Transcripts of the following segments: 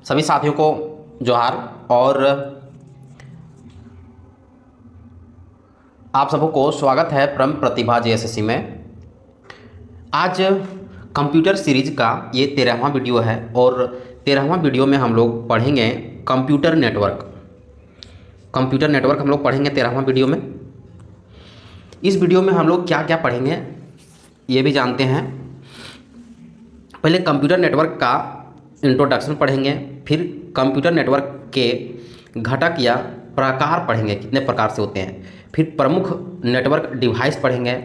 सभी साथियों को जोहार। और आप सबको स्वागत है परम प्रतिभा जेएसएससी में। आज कंप्यूटर सीरीज का ये 13वां वीडियो है और 13वां वीडियो में हम लोग पढ़ेंगे कंप्यूटर नेटवर्क। कंप्यूटर नेटवर्क हम लोग पढ़ेंगे 13वां वीडियो में। इस वीडियो में हम लोग क्या क्या पढ़ेंगे ये भी जानते हैं। पहले कंप्यूटर नेटवर्क का इंट्रोडक्शन पढ़ेंगे, फिर कंप्यूटर नेटवर्क के घटक या प्रकार पढ़ेंगे, कितने प्रकार से होते हैं, फिर प्रमुख नेटवर्क डिवाइस पढ़ेंगे,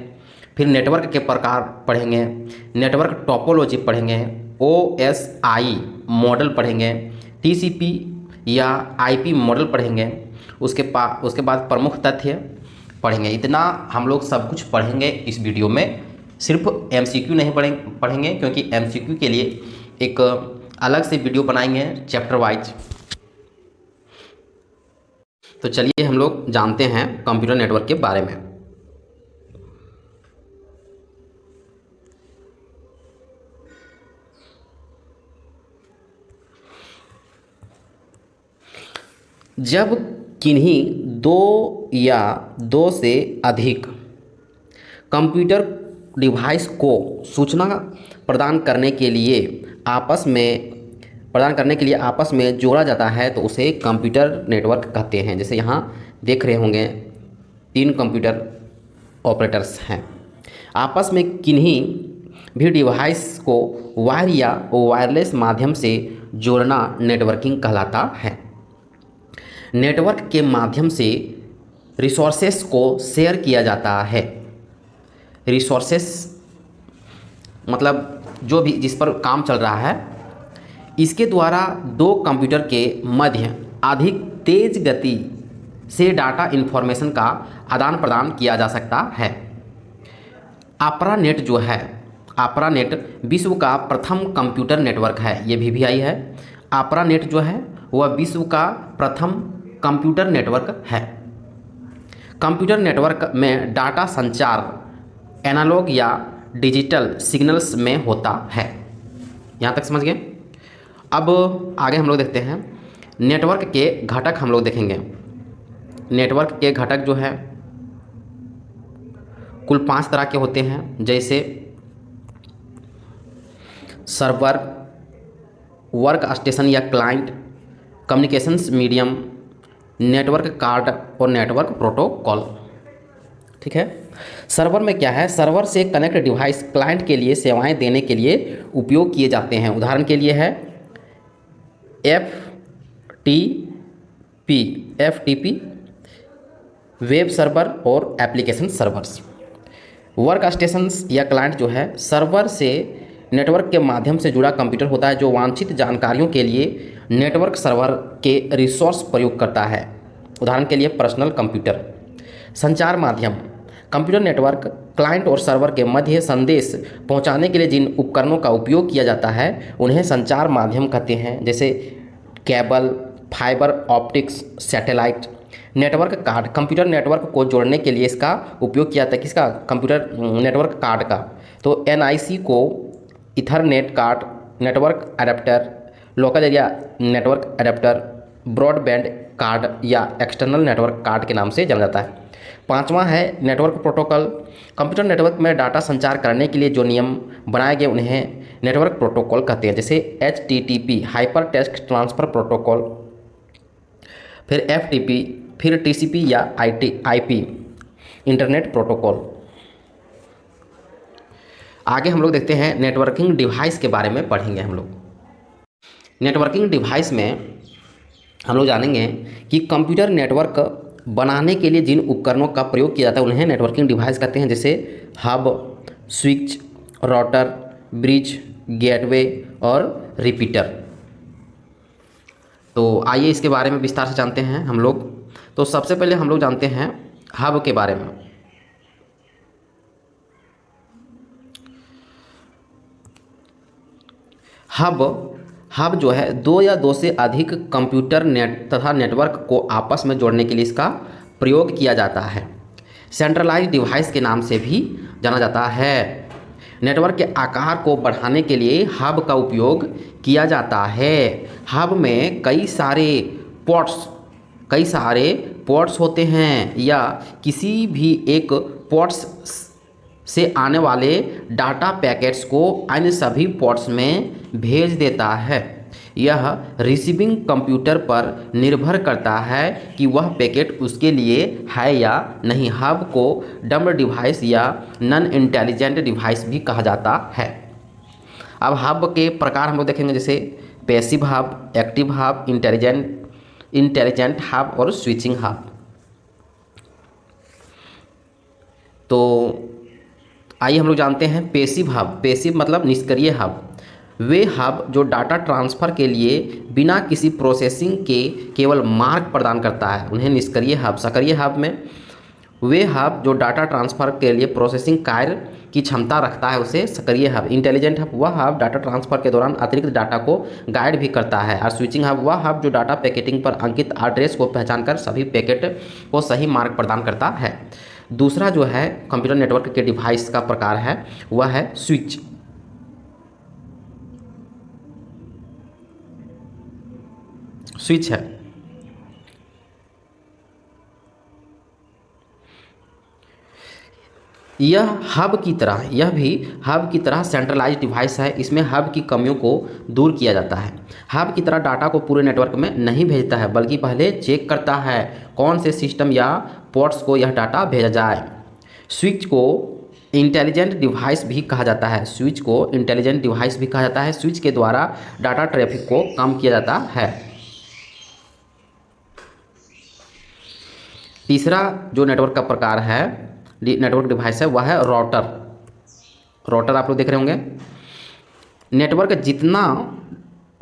फिर नेटवर्क के प्रकार पढ़ेंगे, नेटवर्क टोपोलॉजी पढ़ेंगे, OSI मॉडल पढ़ेंगे, TCP या IP मॉडल पढ़ेंगे, उसके बाद प्रमुख तथ्य पढ़ेंगे। इतना हम लोग सब कुछ पढ़ेंगे इस वीडियो में। सिर्फ MCQ नहीं पढ़ेंगे क्योंकि MCQ के लिए एक अलग से वीडियो बनाएंगे चैप्टर वाइज। तो चलिए हम लोग जानते हैं कंप्यूटर नेटवर्क के बारे में। जब किन्हीं दो या दो से अधिक कंप्यूटर डिवाइस को सूचना प्रदान करने के लिए आपस में जोड़ा जाता है तो उसे कंप्यूटर नेटवर्क कहते हैं। जैसे यहाँ देख रहे होंगे 3 कंप्यूटर ऑपरेटर्स हैं। आपस में किन्हीं भी डिवाइस को वायर या वायरलेस माध्यम से जोड़ना नेटवर्किंग कहलाता है। नेटवर्क के माध्यम से रिसोर्सेस को शेयर किया जाता है। रिसोर्सेस मतलब जो भी जिस पर काम चल रहा है, इसके द्वारा दो कंप्यूटर के मध्य अधिक तेज गति से डाटा इन्फॉर्मेशन का आदान प्रदान किया जा सकता है। ARPANET जो है, ARPANET विश्व का प्रथम कंप्यूटर नेटवर्क है। ये VVI है। ARPANET जो है वह विश्व का प्रथम कंप्यूटर नेटवर्क है। कंप्यूटर नेटवर्क में डाटा संचार एनालॉग या डिजिटल सिग्नल्स में होता है। यहाँ तक समझ गए। अब आगे हम लोग देखते हैं नेटवर्क के घटक। हम लोग देखेंगे नेटवर्क के घटक जो है कुल 5 तरह के होते हैं, जैसे सर्वर, वर्क स्टेशन या client, communications medium, network card और नेटवर्क प्रोटोकॉल। ठीक है। सर्वर में क्या है? सर्वर से कनेक्ट डिवाइस क्लाइंट के लिए सेवाएं देने के लिए उपयोग किए जाते हैं। उदाहरण के लिए है FTP, वेब सर्वर और एप्लीकेशन सर्वर्स। वर्क स्टेशंस या क्लाइंट जो है सर्वर से नेटवर्क के माध्यम से जुड़ा कंप्यूटर होता है जो वांछित जानकारियों के लिए नेटवर्क सर्वर के रिसोर्स प्रयोग करता है। उदाहरण के लिए पर्सनल कंप्यूटर। संचार माध्यम, कंप्यूटर नेटवर्क क्लाइंट और सर्वर के मध्य संदेश पहुंचाने के लिए जिन उपकरणों का उपयोग किया जाता है उन्हें संचार माध्यम कहते हैं, जैसे cable, fibre optics, satellite. Network card, computer network को जोड़ने के लिए इसका उपयोग किया जाता है। किसका? कंप्यूटर नेटवर्क कार्ड का। तो NIC को Ethernet card, network adapter, local area network adapter, broadband card या एक्सटर्नल नेटवर्क कार्ड के नाम से जाना जाता है। 5वां है नेटवर्क प्रोटोकॉल। कंप्यूटर नेटवर्क में डाटा संचार करने के लिए जो नियम बनाए गए उन्हें नेटवर्क प्रोटोकॉल कहते हैं, जैसे HTTP hyper text transfer protocol, फिर FTP, फिर TCP या IP इंटरनेट प्रोटोकॉल। आगे हम लोग देखते हैं नेटवर्किंग डिवाइस के बारे में पढ़ेंगे हम लोग। नेटवर्किंग डिवाइस में हम लोग जानेंगे कि कंप्यूटर नेटवर्क बनाने के लिए जिन उपकरणों का प्रयोग किया जाता है उन्हें नेटवर्किंग डिवाइस कहते हैं, जैसे hub, switch, router, bridge, gateway और रिपीटर। तो आइए इसके बारे में विस्तार से जानते हैं हम लोग। तो सबसे पहले हम लोग जानते हैं हब के बारे में। हब जो है दो या दो से अधिक कंप्यूटर तथा नेटवर्क को आपस में जोड़ने के लिए इसका प्रयोग किया जाता है। सेंट्रलाइज्ड डिवाइस के नाम से भी जाना जाता है। नेटवर्क के आकार को बढ़ाने के लिए हब का उपयोग किया जाता है। हब में कई सारे पोर्ट्स होते हैं या किसी भी एक पोर्ट्स से आने वाले डाटा पैकेट्स को अन्य सभी पोर्ट्स में भेज देता है। यह रिसीविंग कंप्यूटर पर निर्भर करता है कि वह पैकेट उसके लिए है या नहीं। हब को डम्ब डिवाइस या नॉन इंटेलिजेंट डिवाइस भी कहा जाता है। अब हब के प्रकार हम लोग देखेंगे, जैसे passive hub, active hub, intelligent hub और स्विचिंग हब। तो आइए हम लोग जानते हैं पैसिव हब। पैसिव मतलब निष्क्रिय हब। वे हब जो डाटा ट्रांसफ़र के लिए बिना किसी प्रोसेसिंग के केवल मार्ग प्रदान करता है, उन्हें निष्क्रिय हब। सक्रिय हब में वे हब जो डाटा ट्रांसफ़र के लिए प्रोसेसिंग कार्य की क्षमता रखता है, उसे सक्रिय हब। इंटेलिजेंट हब वह हब डाटा ट्रांसफ़र के दौरान अतिरिक्त डाटा को गाइड भी करता है। और स्विचिंग हब वह हब जो डाटा पैकेटिंग पर अंकित एड्रेस को पहचान कर सभी पैकेट को सही मार्ग प्रदान करता है। दूसरा जो है कंप्यूटर नेटवर्क के डिवाइस का प्रकार है, वह है स्विच। स्विच है यह भी हब की तरह सेंट्रलाइज्ड डिवाइस है। इसमें हब की कमियों को दूर किया जाता है। हब की तरह डाटा को पूरे नेटवर्क में नहीं भेजता है, बल्कि पहले चेक करता है कौन से सिस्टम या पोर्ट्स को यह डाटा भेजा जाए। स्विच को इंटेलिजेंट डिवाइस भी कहा जाता है। स्विच के द्वारा डाटा ट्रैफिक को कम किया जाता है। तीसरा जो नेटवर्क का प्रकार है, नेटवर्क डिवाइस है, वह है राउटर। आप लोग देख रहे होंगे। नेटवर्क जितना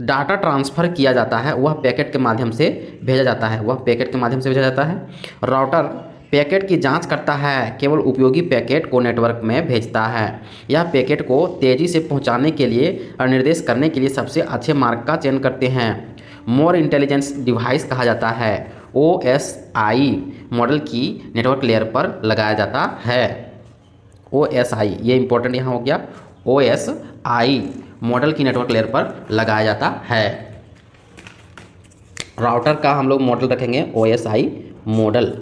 डाटा ट्रांसफ़र किया जाता है वह पैकेट के माध्यम से भेजा जाता है। राउटर पैकेट की जांच करता है, केवल उपयोगी पैकेट को नेटवर्क में भेजता है। यह पैकेट को तेज़ी से पहुंचाने के लिए और निर्देश करने के लिए सबसे अच्छे मार्ग का चयन करते हैं। मोर इंटेलिजेंस डिवाइस कहा जाता है। OSI मॉडल की नेटवर्क लेयर पर लगाया जाता है। OSI ये इंपॉर्टेंट यहाँ हो गया। OSI मॉडल की नेटवर्क लेयर पर लगाया जाता है। राउटर का हम लोग मॉडल रखेंगे OSI मॉडल।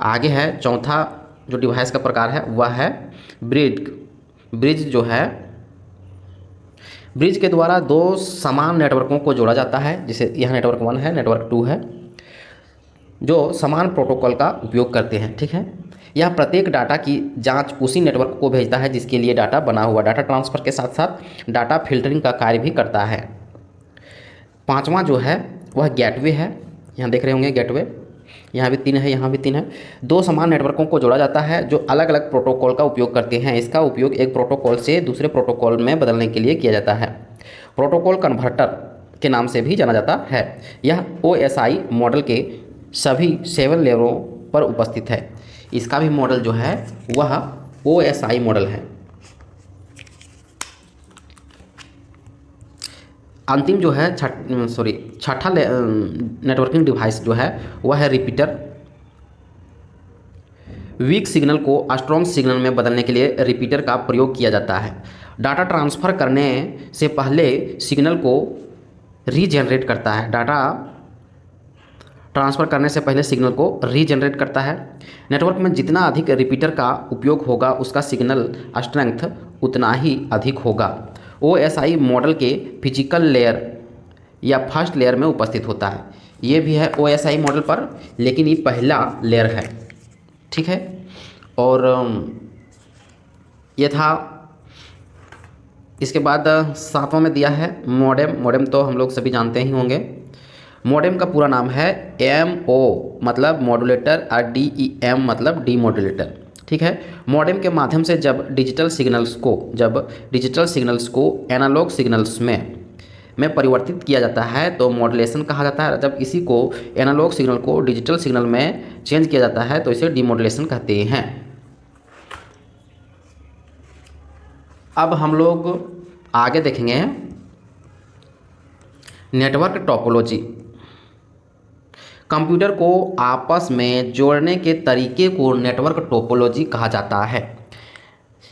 आगे है चौथा जो डिवाइस का प्रकार है, वह है ब्रिज जो है, ब्रिज के द्वारा दो समान नेटवर्कों को जोड़ा जाता है। जैसे यह नेटवर्क 1 है, नेटवर्क 2 है, जो समान प्रोटोकॉल का उपयोग करते हैं। ठीक है, यह प्रत्येक डाटा की जांच उसी नेटवर्क को भेजता है जिसके लिए डाटा बना हुआ। डाटा ट्रांसफ़र के साथ साथ डाटा फिल्टरिंग का कार्य भी करता है। पांचवा जो है वह गेटवे है। यहाँ देख रहे होंगे गेटवे, यहाँ भी 3 है, यहाँ भी 3 है। दो समान नेटवर्कों को जोड़ा जाता है जो अलग अलग प्रोटोकॉल का उपयोग करते हैं। इसका उपयोग एक प्रोटोकॉल से दूसरे प्रोटोकॉल में बदलने के लिए किया जाता है। प्रोटोकॉल कन्वर्टर के नाम से भी जाना जाता है। यह OSI मॉडल के सभी 7 लेवलों पर उपस्थित है। इसका भी मॉडल जो है वह OSI मॉडल है। अंतिम जो है छठा नेटवर्किंग डिवाइस जो है वह है रिपीटर। वीक सिग्नल को स्ट्रॉन्ग सिग्नल में बदलने के लिए रिपीटर का प्रयोग किया जाता है। डाटा ट्रांसफ़र करने से पहले सिग्नल को रीजनरेट करता है। नेटवर्क में जितना अधिक रिपीटर का उपयोग होगा उसका सिग्नल स्ट्रेंथ उतना ही अधिक होगा। OSI मॉडल के फिजिकल लेयर या फर्स्ट लेयर में उपस्थित होता है। ये भी है OSI मॉडल पर, लेकिन ये पहला लेयर है। ठीक है, और ये था। इसके बाद 7वां में दिया है मॉडेम तो हम लोग सभी जानते ही होंगे। मॉडेम का पूरा नाम है MO मतलब मॉड्यूलेटर और DEM मतलब डीमॉड्यूलेटर। ठीक है, मॉडेम के माध्यम से जब डिजिटल सिग्नल्स को एनालॉग सिग्नल्स में परिवर्तित किया जाता है तो मॉड्यूलेशन कहा जाता है। जब किसी को एनालॉग सिग्नल को डिजिटल सिग्नल में चेंज किया जाता है तो इसे डीमॉड्यूलेशन कहते हैं। अब हम लोग आगे देखेंगे नेटवर्क टोपोलॉजी। कंप्यूटर को आपस में जोड़ने के तरीके को नेटवर्क टोपोलॉजी कहा जाता है।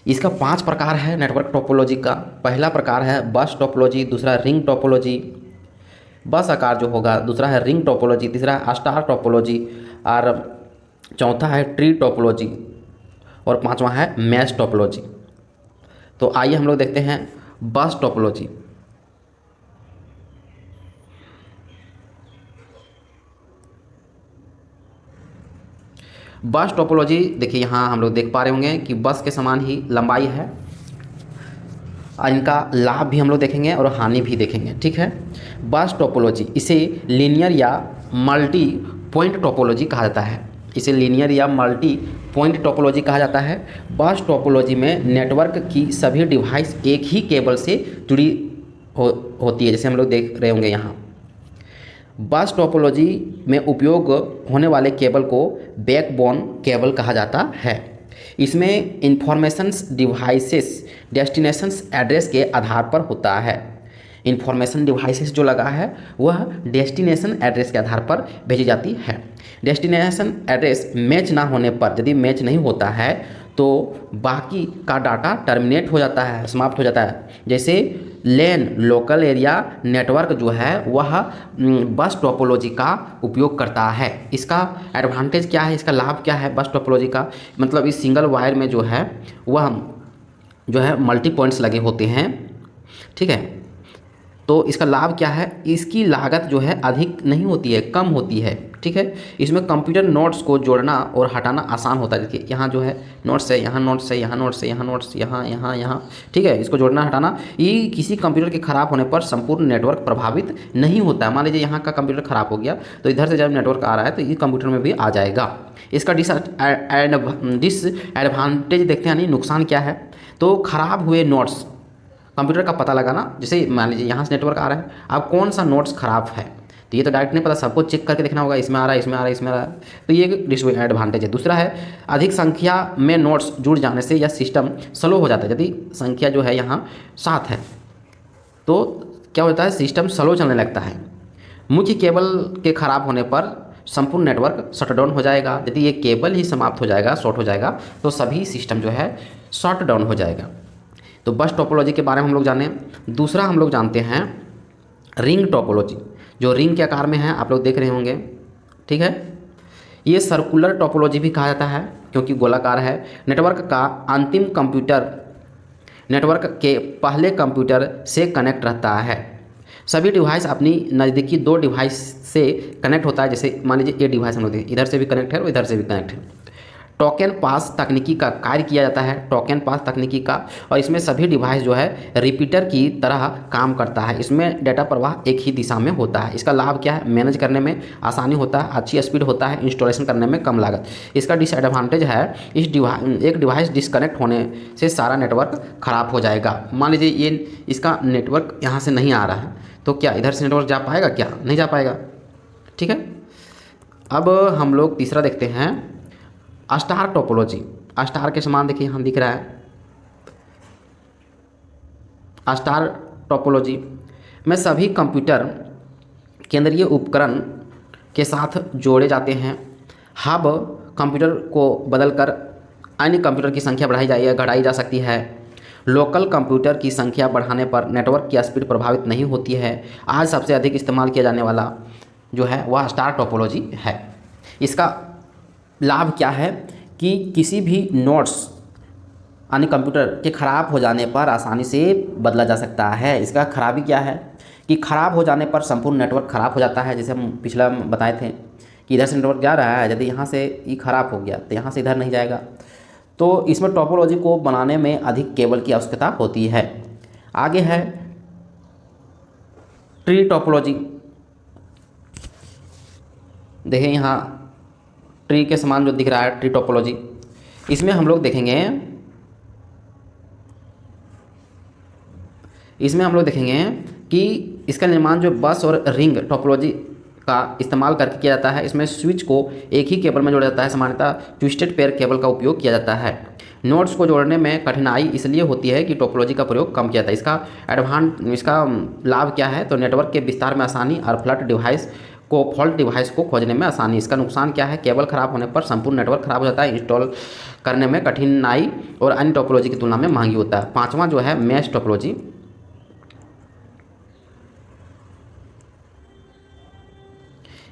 इसका 5 प्रकार है नेटवर्क टोपोलॉजी का। पहला प्रकार है बस टोपोलॉजी, दूसरा रिंग टोपोलॉजी, बस आकार जो होगा, दूसरा है रिंग टोपोलॉजी, तीसरा है स्टार टोपोलॉजी, और चौथा है ट्री टोपोलॉजी, और पांचवा है मैश टोपोलॉजी। तो आइए हम लोग देखते हैं बस टोपोलॉजी। बस टोपोलॉजी देखिए, यहाँ हम लोग देख पा रहे होंगे कि बस के समान ही लंबाई है, और इनका लाभ भी हम लोग देखेंगे और हानि भी देखेंगे। ठीक है, बस टोपोलॉजी इसे लीनियर या मल्टी पॉइंट टोपोलॉजी कहा जाता है। इसे लीनियर या मल्टी पॉइंट टोपोलॉजी कहा जाता है। बस टोपोलॉजी में नेटवर्क की सभी डिवाइस एक ही केबल से जुड़ी होती है, जैसे हम लोग देख रहे होंगे यहाँ। बस टोपोलॉजी में उपयोग होने वाले केबल को बैकबोन केबल कहा जाता है। इसमें इंफॉर्मेशंस डिवाइसेस डेस्टिनेशंस एड्रेस के आधार पर होता है। इंफॉर्मेशन डिवाइसेस जो लगा है वह डेस्टिनेशन एड्रेस के आधार पर भेजी जाती है। डेस्टिनेशन एड्रेस मैच ना होने पर, यदि मैच नहीं होता है तो बाकी का डाटा टर्मिनेट हो जाता है, समाप्त हो जाता है। जैसे लैन लोकल एरिया नेटवर्क जो है वह बस टोपोलॉजी का उपयोग करता है। इसका एडवांटेज क्या है, इसका लाभ क्या है बस टोपोलॉजी का? मतलब इस सिंगल वायर में जो है वह जो है मल्टी पॉइंट्स लगे होते हैं। ठीक है, तो इसका लाभ क्या है? इसकी लागत जो है अधिक नहीं होती है, कम होती है। ठीक है, इसमें कंप्यूटर नोट्स को जोड़ना और हटाना आसान होता है। देखिए यहाँ जो है नोट्स है, यहाँ नोट्स है, यहाँ नोट्स है, यहाँ नोट्स, यहाँ यहाँ यहाँ। ठीक है, इसको जोड़ना हटाना, ये किसी कंप्यूटर के ख़राब होने पर संपूर्ण नेटवर्क प्रभावित नहीं होता है। मान लीजिए यहाँ का कंप्यूटर ख़राब हो गया तो इधर से जब नेटवर्क आ रहा है तो इस कंप्यूटर में भी आ जाएगा। इसका डिसएडवांटेज देखते हैं, यानी नुकसान क्या है? तो ख़राब हुए नोट्स कंप्यूटर का पता लगाना। जैसे मान लीजिए यहाँ से नेटवर्क आ रहा है, अब कौन सा नोट्स ख़राब है तो ये तो डायरेक्ट नहीं पता, सबको चेक करके देखना होगा, इसमें आ रहा है, इसमें आ रहा है, इसमें आ रहा है। तो ये एक डिसएडवांटेज है। दूसरा है अधिक संख्या में नोट्स जुड़ जाने से यह सिस्टम स्लो हो जाता है। यदि संख्या जो है यहाँ 7 है तो क्या होता है, सिस्टम स्लो चलने लगता है। मुख्य केबल के ख़राब होने पर संपूर्ण नेटवर्क शटडाउन हो जाएगा। यदि ये केबल ही समाप्त हो जाएगा, शॉर्ट हो जाएगा, तो सभी सिस्टम जो है शट डाउन हो जाएगा। तो बस टोपोलॉजी के बारे में हम लोग जाने। दूसरा हम लोग जानते हैं रिंग टोपोलॉजी, जो रिंग के आकार में है, आप लोग देख रहे होंगे। ठीक है, ये सर्कुलर टोपोलॉजी भी कहा जाता है क्योंकि गोलाकार है। नेटवर्क का अंतिम कंप्यूटर नेटवर्क के पहले कंप्यूटर से कनेक्ट रहता है। सभी डिवाइस अपनी नज़दीकी 2 डिवाइस से कनेक्ट होता है। जैसे मान लीजिए ये डिवाइस हम लोग देखें, इधर से भी कनेक्ट है और इधर से भी कनेक्ट है। टोकन पास तकनीकी का कार्य किया जाता है, टोकन पास तकनीकी का, और इसमें सभी डिवाइस जो है रिपीटर की तरह काम करता है। इसमें डेटा प्रवाह एक ही दिशा में होता है। इसका लाभ क्या है? मैनेज करने में आसानी होता है, अच्छी स्पीड होता है, इंस्टॉलेशन करने में कम लागत। इसका डिसएडवांटेज है एक डिवाइस डिस्कनेक्ट होने से सारा नेटवर्क ख़राब हो जाएगा। मान लीजिए ये इसका नेटवर्क यहाँ से नहीं आ रहा है तो क्या इधर से नेटवर्क जा पाएगा? क्या नहीं जा पाएगा। ठीक है, अब हम लोग तीसरा देखते हैं स्टार टोपोलॉजी। स्टार के समान देखिए यहाँ दिख रहा है। स्टार टोपोलॉजी में सभी कंप्यूटर केंद्रीय उपकरण के साथ जोड़े जाते हैं। हब कंप्यूटर को बदलकर अन्य कंप्यूटर की संख्या बढ़ाई जा या घटाई जा सकती है। लोकल कंप्यूटर की संख्या बढ़ाने पर नेटवर्क की स्पीड प्रभावित नहीं होती है। आज सबसे अधिक इस्तेमाल किया जाने वाला जो है वह स्टार टोपोलॉजी है। इसका लाभ क्या है कि किसी भी नोट्स अन्य कंप्यूटर के ख़राब हो जाने पर आसानी से बदला जा सकता है। इसका खराबी क्या है कि ख़राब हो जाने पर संपूर्ण नेटवर्क ख़राब हो जाता है। जैसे हम पिछला बताए थे कि इधर से नेटवर्क जा रहा है, यदि यहाँ से ये ख़राब हो गया तो यहाँ से इधर नहीं जाएगा। तो इसमें टोपोलॉजी को बनाने में अधिक केबल की आवश्यकता होती है। आगे है ट्री टोपोलॉजी। देखिए यहाँ ट्री के समान जो दिख रहा है ट्री टोपोलॉजी, इसमें हम लोग देखेंगे कि इसका निर्माण जो बस और रिंग टोपोलॉजी का इस्तेमाल करके किया जाता है। इसमें स्विच को एक ही केबल में जोड़ा जाता है। सामान्यतः ट्विस्टेड पेयर केबल का उपयोग किया जाता है। नोड्स को जोड़ने में कठिनाई इसलिए होती है कि टोपोलॉजी का प्रयोग कम किया जाता है। इसका लाभ क्या है? तो नेटवर्क के विस्तार में आसानी और फ्लट डिवाइस को फॉल्ट डिवाइस को खोजने में आसानी। इसका नुकसान क्या है? केबल खराब होने पर संपूर्ण नेटवर्क खराब हो जाता है, इंस्टॉल करने में कठिनाई और अन्य टोपोलॉजी की तुलना में महंगी होता है। पांचवा जो है मैश टोपोलॉजी।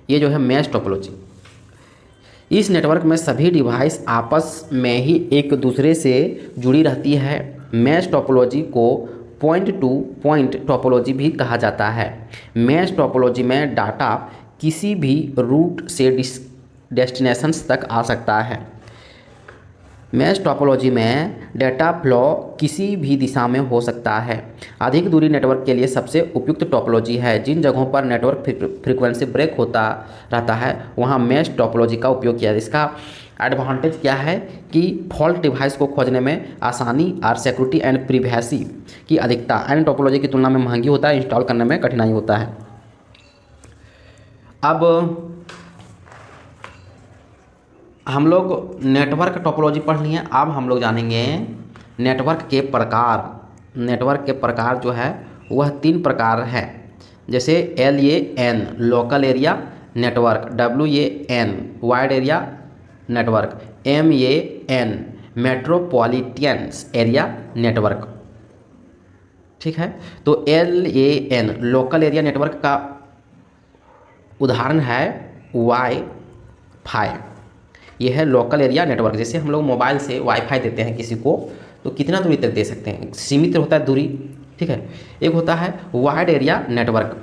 ये जो है मैश टोपोलॉजी, इस नेटवर्क में सभी डिवाइस आपस में ही एक दूसरे से जुड़ी रहती है। मैश टोपोलॉजी को पॉइंट टू पॉइंट टोपोलॉजी भी कहा जाता है। मैश टोपोलॉजी में डाटा किसी भी रूट से डेस्टिनेशंस तक आ सकता है। मैश टोपोलॉजी में डेटा फ्लो किसी भी दिशा में हो सकता है। अधिक दूरी नेटवर्क के लिए सबसे उपयुक्त टोपोलॉजी है। जिन जगहों पर नेटवर्क फ्रीक्वेंसी ब्रेक होता रहता है वहाँ मैश टोपोलॉजी का उपयोग किया जाता है। इसका एडवांटेज क्या है कि फॉल्ट डिवाइस को खोजने में आसानी और सिक्योरिटी एंड प्रिवेसी की अधिकता। अन्य टोपोलॉजी की तुलना में महंगी होता है, इंस्टॉल करने में कठिनाई होता है। अब हम लोग नेटवर्क टोपोलॉजी पढ़ लिए, अब हम लोग जानेंगे नेटवर्क के प्रकार। नेटवर्क के प्रकार जो है वह 3 प्रकार है। जैसे LAN local area network, WAN wide area network, MAN metropolitan area network. ठीक है, तो LAN लोकल एरिया नेटवर्क का उदाहरण है वाईफाई। यह है लोकल एरिया नेटवर्क। जैसे हम लोग मोबाइल से वाईफाई देते हैं किसी को, तो कितना दूरी तक दे सकते हैं? सीमित होता है दूरी। ठीक है, एक होता है वाइड एरिया नेटवर्क,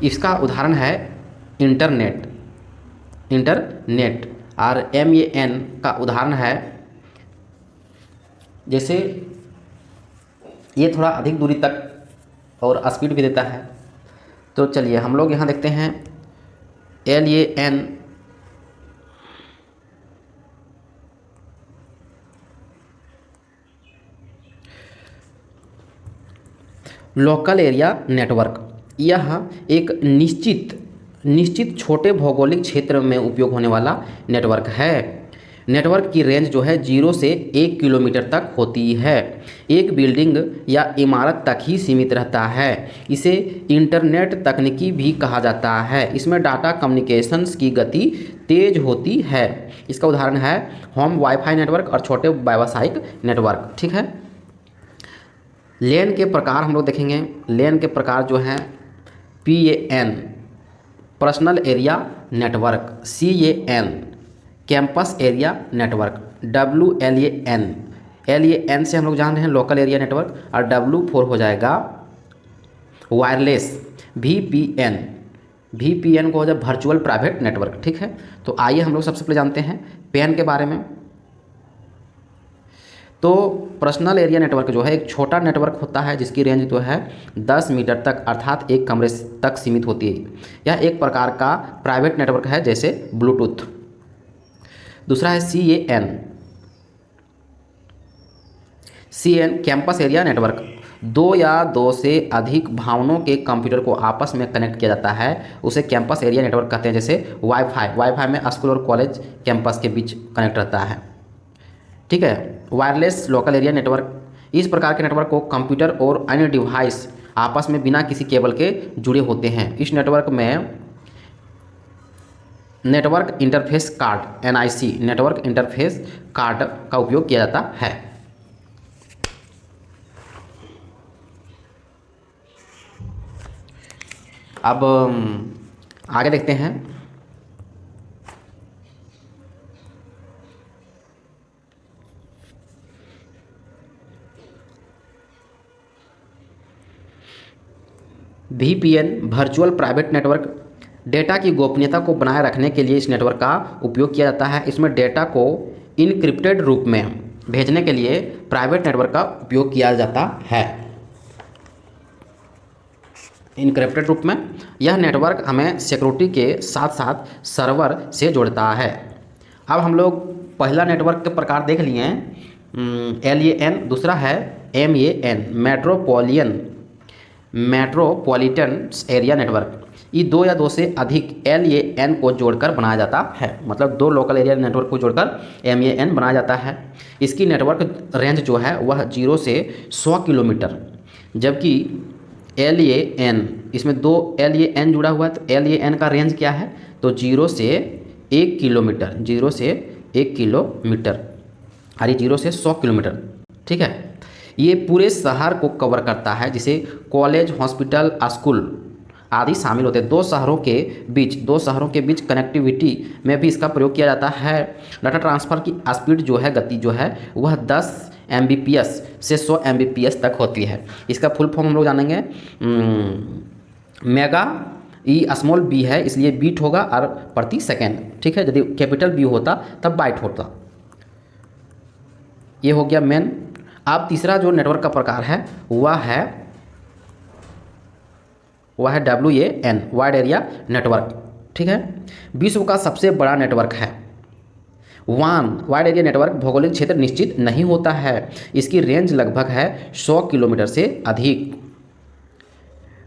इसका उदाहरण है इंटरनेट। और MAN का उदाहरण है, जैसे ये थोड़ा अधिक दूरी तक और स्पीड भी देता है। तो चलिए हम लोग यहाँ देखते हैं LAN लोकल एरिया नेटवर्क। यह एक निश्चित छोटे भौगोलिक क्षेत्र में उपयोग होने वाला नेटवर्क है। नेटवर्क की रेंज जो है 0 से 1 किलोमीटर तक होती है। एक बिल्डिंग या इमारत तक ही सीमित रहता है। इसे इंटरनेट तकनीकी भी कहा जाता है। इसमें डाटा कम्युनिकेशंस की गति तेज होती है। इसका उदाहरण है होम वाईफाई नेटवर्क और छोटे व्यावसायिक नेटवर्क। ठीक है, LAN के प्रकार हम लोग देखेंगे। LAN के प्रकार जो हैं PAN personal area network, CAN campus area network, LAN से हम लोग जान रहे हैं लोकल एरिया नेटवर्क, और W4 हो जाएगा वायरलेस। VPN को हो जाए वर्चुअल प्राइवेट नेटवर्क। ठीक है, तो आइए हम लोग सबसे पहले जानते हैं PAN के बारे में। तो पर्सनल एरिया नेटवर्क जो है एक छोटा नेटवर्क होता है जिसकी रेंज जो है 10 मीटर तक अर्थात एक कमरे तक सीमित होती है। यह एक प्रकार का प्राइवेट नेटवर्क है जैसे ब्लूटूथ। दूसरा है CAN कैंपस एरिया नेटवर्क। 2 या 2 से अधिक भवनों के कंप्यूटर को आपस में कनेक्ट किया जाता है, उसे कैंपस एरिया नेटवर्क कहते हैं। जैसे वाईफाई में स्कूल और कॉलेज कैंपस के बीच कनेक्ट रहता है। ठीक है, वायरलेस लोकल एरिया नेटवर्क। इस प्रकार के नेटवर्क को कंप्यूटर और अन्य डिवाइस आपस में बिना किसी केबल के जुड़े होते हैं। इस नेटवर्क में network interface card NIC network interface card का उपयोग किया जाता है। अब आगे देखते हैं VPN virtual private network. Data की गोपनीयता को बनाए रखने के लिए इस नेटवर्क का उपयोग किया जाता है। इसमें डेटा को इनक्रिप्टेड रूप में भेजने के लिए प्राइवेट नेटवर्क का उपयोग किया जाता है। इनक्रिप्टेड रूप में यह नेटवर्क हमें सिक्योरिटी के साथ साथ सर्वर से जोड़ता है। अब हम लोग पहला नेटवर्क के प्रकार देख लिए हैं LAN, दूसरा है MAN मेट्रोपॉलिटन एरिया नेटवर्क। ये 2 या 2 से अधिक LAN को जोड़कर बनाया जाता है, मतलब 2 लोकल एरिया नेटवर्क को जोड़कर MAN बनाया जाता है। इसकी नेटवर्क रेंज जो है वह 0 से 100 किलोमीटर, जबकि LAN, इसमें 2 LAN जुड़ा हुआ है, तो LAN का रेंज क्या है, तो 0 से 1 किलोमीटर, 0 से 1 किलोमीटर, और ये 0 से 100 किलोमीटर। ठीक है, ये पूरे शहर को कवर करता है, जिसे कॉलेज, हॉस्पिटल, स्कूल आदि शामिल होते हैं। दो शहरों के बीच कनेक्टिविटी में भी इसका प्रयोग किया जाता है। डाटा ट्रांसफ़र की स्पीड जो है, गति जो है, वह 10 Mbps से 100 Mbps तक होती है। इसका फुल फॉर्म हम लोग जानेंगे। मेगा, ई स्मॉल बी है इसलिए बीट होगा और प्रति सेकेंड। ठीक है, यदि कैपिटल बी होता तब बाइट होता। ये हो गया मेन। अब तीसरा जो नेटवर्क का प्रकार है वह है WAN, वाइड एरिया नेटवर्क। ठीक है, विश्व का सबसे बड़ा नेटवर्क है। वाइड एरिया नेटवर्क भौगोलिक क्षेत्र निश्चित नहीं होता है। इसकी रेंज लगभग है 100 किलोमीटर से अधिक।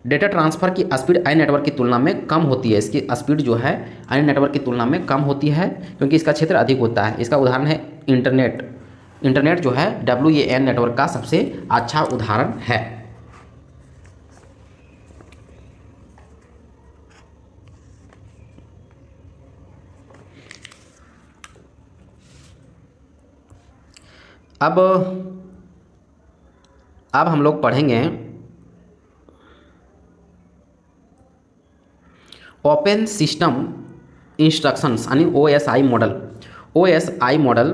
डेटा ट्रांसफ़र की स्पीड अन्य नेटवर्क की तुलना में कम होती है। इसकी स्पीड जो है अन्य नेटवर्क की तुलना में कम होती है क्योंकि इसका क्षेत्र अधिक होता है। इसका उदाहरण है इंटरनेट जो है WAN नेटवर्क का सबसे अच्छा उदाहरण है। अब हम लोग पढ़ेंगे ओपन सिस्टम इंस्ट्रक्शंस यानी OSI मॉडल। OSI मॉडल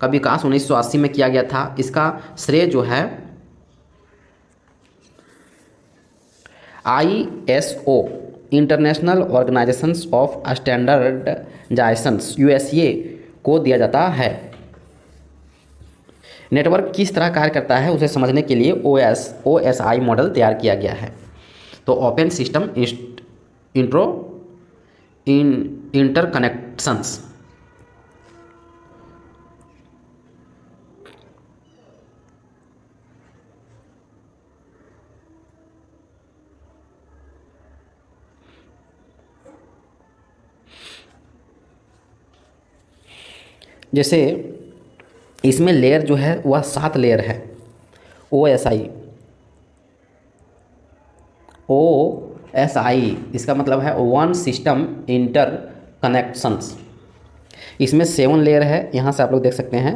का विकास 1980 में किया गया था। इसका श्रेय जो है ISO international organisations of standardisations USA को दिया जाता है। नेटवर्क किस तरह कार्य करता है उसे समझने के लिए OSI मॉडल तैयार किया गया है। तो ओपन सिस्टम इंटरकनेक्शंस। जैसे इसमें लेयर जो है वह 7 लेयर है। OSI इसका मतलब है वन सिस्टम इंटर कनेक्शंस। इसमें 7 लेयर है। यहाँ से आप लोग देख सकते हैं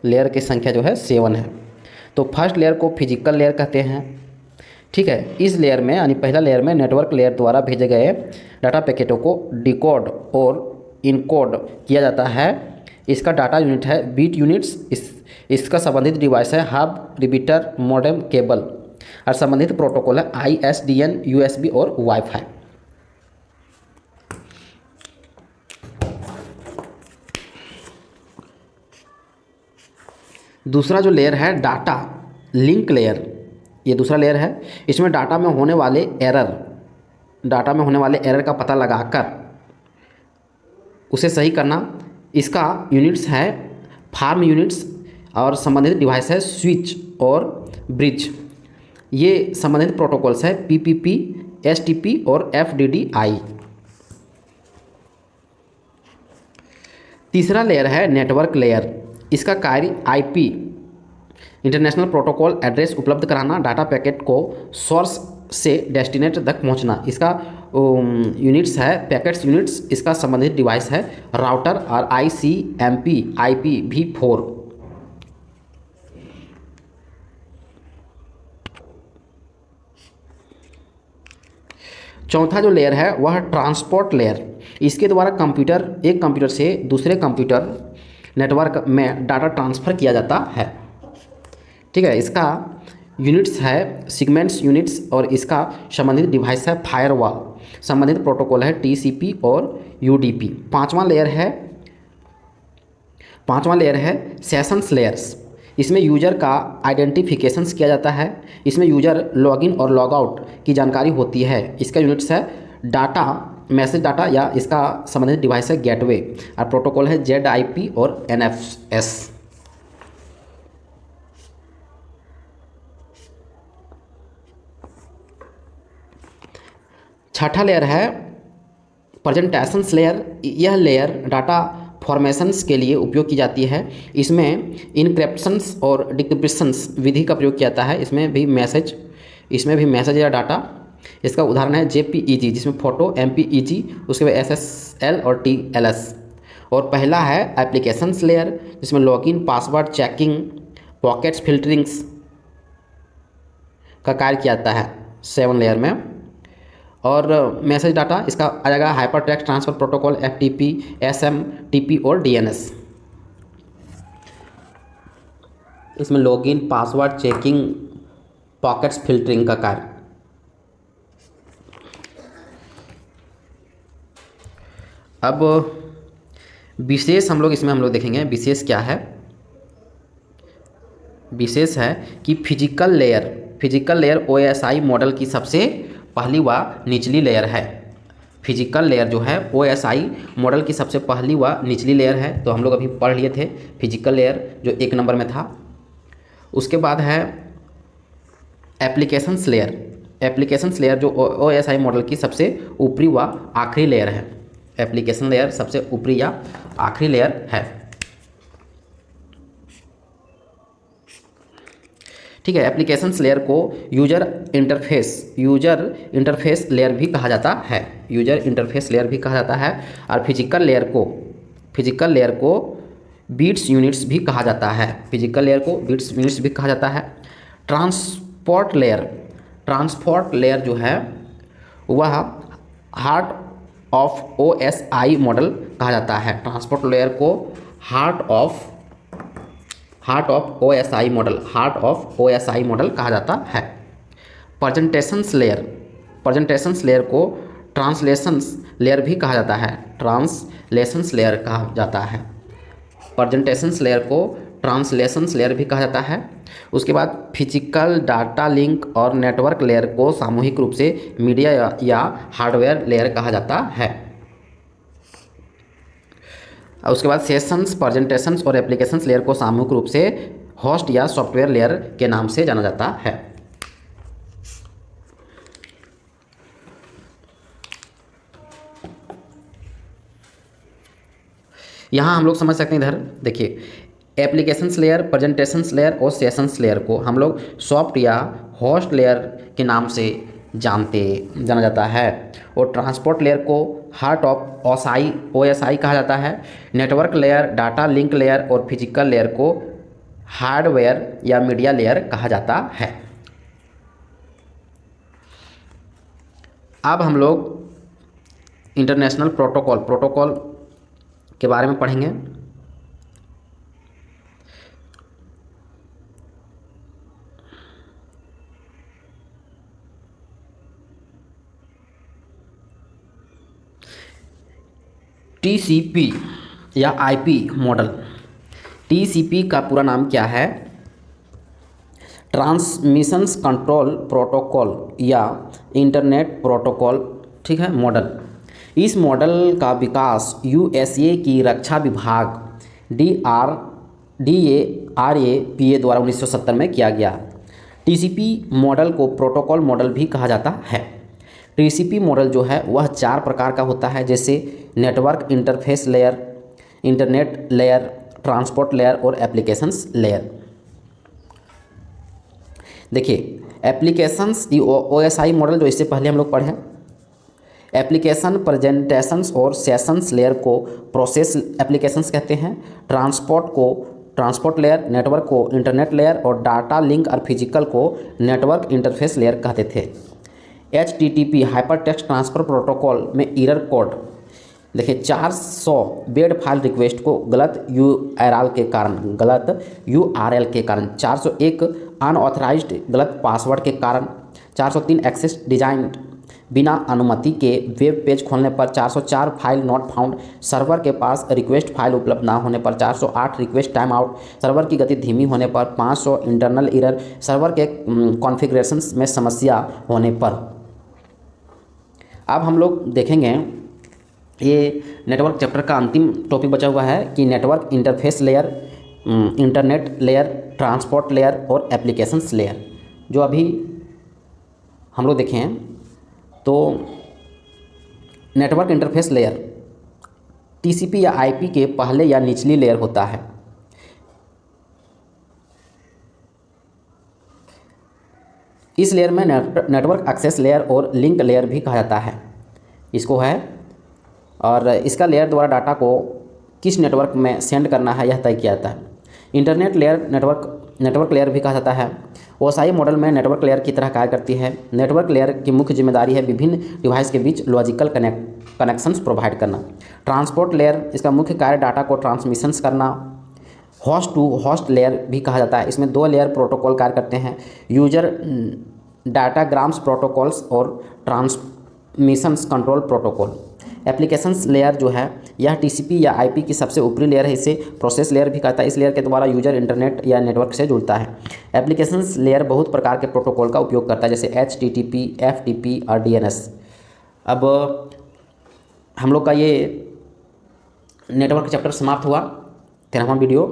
लेयर की संख्या जो है 7 है। तो फर्स्ट लेयर को फिजिकल लेयर कहते हैं। ठीक है, इस लेयर में यानी पहला लेयर में नेटवर्क लेयर द्वारा भेजे गए डाटा पैकेटों को डिकोड और इनकोड किया जाता है। इसका डाटा यूनिट है बीट यूनिट्स। इसका संबंधित डिवाइस है हब, रिपीटर, मॉडेम, केबल, और संबंधित प्रोटोकॉल है ISDN, USB और वाईफाई। दूसरा जो लेयर है डाटा लिंक लेयर, ये दूसरा लेयर है। इसमें डाटा में होने वाले एरर का पता लगाकर उसे सही करना। इसका यूनिट्स है फार्म यूनिट्स और संबंधित डिवाइस है स्विच और ब्रिज। ये संबंधित प्रोटोकॉल्स है PPP, STP और FDDI। तीसरा लेयर है नेटवर्क लेयर। इसका कार्य IP इंटरनेशनल प्रोटोकॉल एड्रेस उपलब्ध कराना, डाटा पैकेट को सोर्स से डेस्टिनेट तक पहुंचना। इसका यूनिट्स है पैकेट्स यूनिट्स। इसका संबंधित डिवाइस है राउटर और ICMP IPv4। चौथा जो लेयर है वह ट्रांसपोर्ट लेयर। इसके द्वारा एक कंप्यूटर से दूसरे कंप्यूटर नेटवर्क में डाटा ट्रांसफ़र किया जाता है। ठीक है, इसका यूनिट्स है सीक्वेंस यूनिट्स और इसका संबंधित डिवाइस है फायरवॉल। संबंधित प्रोटोकॉल है TCP और UDP। पांचवा लेयर है सेशंस लेयर्स। इसमें यूजर का आइडेंटिफिकेशंस किया जाता है। इसमें यूजर लॉगिन और लॉग आउट की जानकारी होती है। इसका यूनिट्स है मैसेज डाटा या इसका संबंधित डिवाइस है गेटवे और प्रोटोकॉल है ZIP और NFS। छठा लेयर है प्रेजेंटेशंस लेयर। यह लेयर डाटा फॉर्मेशंस के लिए उपयोग की जाती है। इसमें इनक्रिप्शंस और डिक्रिप्शंस विधि का प्रयोग किया जाता है। इसमें भी मैसेज इसमें भी मैसेज या डाटा। इसका उदाहरण है JPEG, जिसमें फ़ोटो, MPEG, उसके बाद SSL और TLS। और पहला है एप्लीकेशंस लेयर, जिसमें लॉगिन, पासवर्ड चेकिंग, पॉकेट्स फिल्टरिंग्स का कार्य किया जाता है 7 लेयर में। और मैसेज डाटा इसका आ जाएगा hyper text transfer protocol, FTP, SMTP और DNS। इसमें login, password checking, pockets filtering का कार्य। अब विशेष हम लोग देखेंगे विशेष क्या है। विशेष है कि फिजिकल लेयर OSI मॉडल की सबसे पहली व निचली लेयर है। फिजिकल लेयर जो है OSI मॉडल की सबसे पहली व निचली लेयर है। तो हम लोग अभी पढ़ लिए थे फिजिकल लेयर जो 1 नंबर में था। उसके बाद है एप्लीकेशंस लेयर जो OSI मॉडल की सबसे ऊपरी व आखिरी लेयर है। एप्लीकेशन लेयर सबसे ऊपरी या आखिरी लेयर है। ठीक है। एप्लीकेशंस लेयर को यूजर इंटरफेस लेयर भी कहा जाता है। और फिजिकल लेयर को बिट्स यूनिट्स भी कहा जाता है। ट्रांसपोर्ट लेयर जो है वह हार्ट ऑफ OSI मॉडल कहा जाता है। ट्रांसपोर्ट लेयर को हार्ट ऑफ OSI मॉडल कहा जाता है। प्रेजेंटेशंस लेयर को ट्रांसलेशंस लेयर भी कहा जाता है। प्रेजेंटेशंस लेयर को ट्रांसलेशंस लेयर भी कहा जाता है। उसके बाद फिजिकल डाटा लिंक और नेटवर्क लेयर को सामूहिक रूप से मीडिया या हार्डवेयर लेयर कहा जाता है। उसके बाद सेशंस, प्रेजेंटेशंस और एप्लीकेशंस लेयर को सामूहिक रूप से होस्ट या सॉफ्टवेयर लेयर के नाम से जाना जाता है। यहाँ हम लोग समझ सकते हैं, इधर देखिए एप्लीकेशंस लेयर, प्रेजेंटेशंस लेयर और सेशंस लेयर को हम लोग सॉफ्ट या होस्ट लेयर के नाम से जाना जाता है। और ट्रांसपोर्ट लेयर को हार्ट ऑफ OSI कहा जाता है। Network layer, data link layer और फिजिकल लेयर को हार्डवेयर या मीडिया लेयर कहा जाता है। अब हम लोग इंटरनेशनल प्रोटोकॉल के बारे में पढ़ेंगे। TCP या IP मॉडल। TCP का पूरा नाम क्या है? ट्रांसमिशंस कंट्रोल प्रोटोकॉल या इंटरनेट प्रोटोकॉल, ठीक है, मॉडल। इस मॉडल का विकास USA की रक्षा विभाग DARPA द्वारा 1970 में किया गया। TCP मॉडल को प्रोटोकॉल मॉडल भी कहा जाता है। TCP मॉडल जो है वह 4 प्रकार का होता है, जैसे network interface layer, internet layer, transport layer और एप्लीकेशंस लेयर। देखिए एप्लीकेशंस OSI मॉडल जो इससे पहले हम लोग पढ़े, एप्लीकेशन, प्रेजेंटेशंस और सेशंस लेयर को प्रोसेस एप्लीकेशंस कहते हैं। ट्रांसपोर्ट लेयर, नेटवर्क को इंटरनेट लेयर और डाटा लिंक और फिजिकल को नेटवर्क इंटरफेस लेयर कहते थे। HTTP hyper text transfer protocol में एरर कोड देखिए 400 बेड फाइल रिक्वेस्ट को गलत URL के कारण 401 अनऑथराइज्ड गलत पासवर्ड के कारण, 403 एक्सेस डिजाइन बिना अनुमति के वेब पेज खोलने पर, 404 फाइल नॉट फाउंड, सर्वर के पास रिक्वेस्ट फाइल उपलब्ध ना होने पर, 408 रिक्वेस्ट टाइम आउट, सर्वर की गति धीमी होने पर, 500 इंटरनल एरर, सर्वर के कॉन्फ़िगरेशंस में समस्या होने पर। अब हम लोग देखेंगे ये नेटवर्क चैप्टर का अंतिम टॉपिक बचा हुआ है कि network interface layer, internet layer, transport layer और एप्लीकेशंस लेयर। जो अभी हम लोग देखें तो नेटवर्क इंटरफेस लेयर TCP या IP के पहले या निचली लेयर होता है। इस लेयर में नेटवर्क एक्सेस लेयर और लिंक लेयर भी कहा जाता है इसको है। और इसका लेयर द्वारा डाटा को किस नेटवर्क में सेंड करना है यह तय किया जाता है। इंटरनेट लेयर नेटवर्क लेयर भी कहा जाता है। ओएसआई मॉडल में नेटवर्क लेयर की तरह कार्य करती है। नेटवर्क लेयर की मुख्य जिम्मेदारी है विभिन्न डिवाइस के बीच लॉजिकल कनेक्शंस प्रोवाइड करना। ट्रांसपोर्ट लेयर इसका मुख्य कार्य डाटा को ट्रांसमिशंस करना। होस्ट टू होस्ट लेयर भी कहा जाता है। इसमें 2 लेयर प्रोटोकॉल कार्य करते हैं, यूजर डाटाग्राम्स प्रोटोकॉल्स और transmissions control protocol. Applications layer जो है यह टीसीपी या आईपी की सबसे ऊपरी लेयर है। इसे प्रोसेस लेयर भी कहता है। इस लेयर के द्वारा यूजर इंटरनेट या नेटवर्क से जुड़ता है। एप्लीकेशंस लेयर बहुत प्रकार के प्रोटोकॉल का उपयोग करता है जैसे HTTP, FTP और DNS। अब हम लोग का ये नेटवर्क चैप्टर समाप्त हुआ। 13वां वीडियो